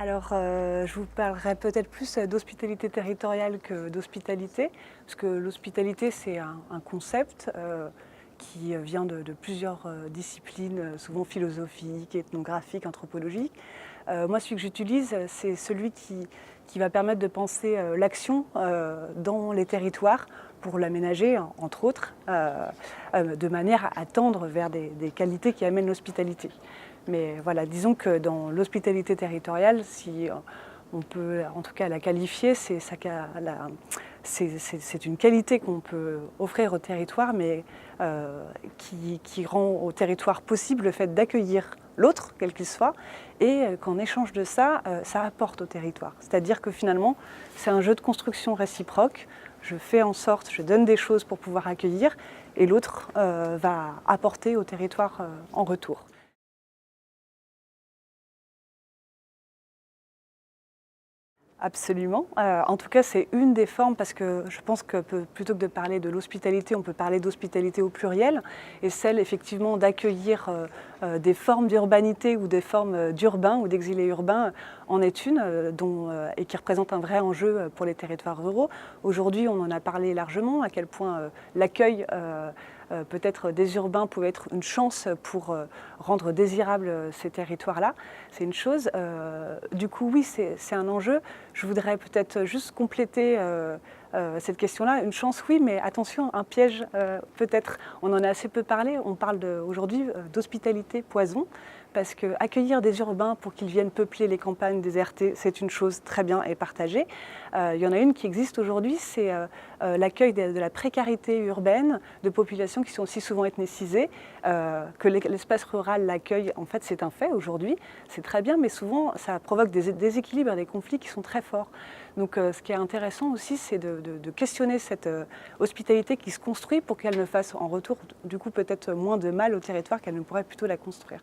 Je vous parlerai peut-être plus d'hospitalité territoriale que d'hospitalité, parce que l'hospitalité, c'est un concept qui vient de plusieurs disciplines, souvent philosophiques, ethnographiques, anthropologiques. Moi, celui que j'utilise, c'est celui qui va permettre de penser l'action dans les territoires pour l'aménager, entre autres, de manière à tendre vers des qualités qui amènent l'hospitalité. Mais voilà, disons que dans l'hospitalité territoriale, si on peut en tout cas la qualifier, c'est une qualité qu'on peut offrir au territoire, mais qui rend au territoire possible le fait d'accueillir l'autre, quel qu'il soit, et qu'en échange de ça, ça apporte au territoire. C'est-à-dire que finalement, c'est un jeu de construction réciproque. Je fais en sorte, je donne des choses pour pouvoir accueillir, et l'autre va apporter au territoire en retour. Absolument. En tout cas, c'est une des formes parce que je pense que plutôt que de parler de l'hospitalité, on peut parler d'hospitalité au pluriel et celle effectivement d'accueillir des formes d'urbanité ou des formes d'urbains ou d'exilés urbains en est une et qui représente un vrai enjeu pour les territoires ruraux. Aujourd'hui, on en a parlé largement, à quel point l'accueil peut-être des urbains pouvait être une chance pour rendre désirables ces territoires-là. C'est une chose. Du coup, oui, c'est un enjeu. Je voudrais peut-être juste compléter cette question-là. Une chance, oui, mais attention, un piège peut-être. On en a assez peu parlé. On parle aujourd'hui d'hospitalité poison. Parce qu'accueillir des urbains pour qu'ils viennent peupler les campagnes désertées, c'est une chose très bien et partagée. Il y en a une qui existe aujourd'hui, c'est l'accueil de la précarité urbaine de populations qui sont aussi souvent ethnicisées. Que l'espace rural l'accueille, en fait, c'est un fait aujourd'hui. C'est très bien, mais souvent, ça provoque des déséquilibres et des conflits qui sont très forts. Donc, ce qui est intéressant aussi, c'est de questionner cette hospitalité qui se construit pour qu'elle ne fasse en retour, du coup, peut-être moins de mal au territoire qu'elle ne pourrait plutôt la construire.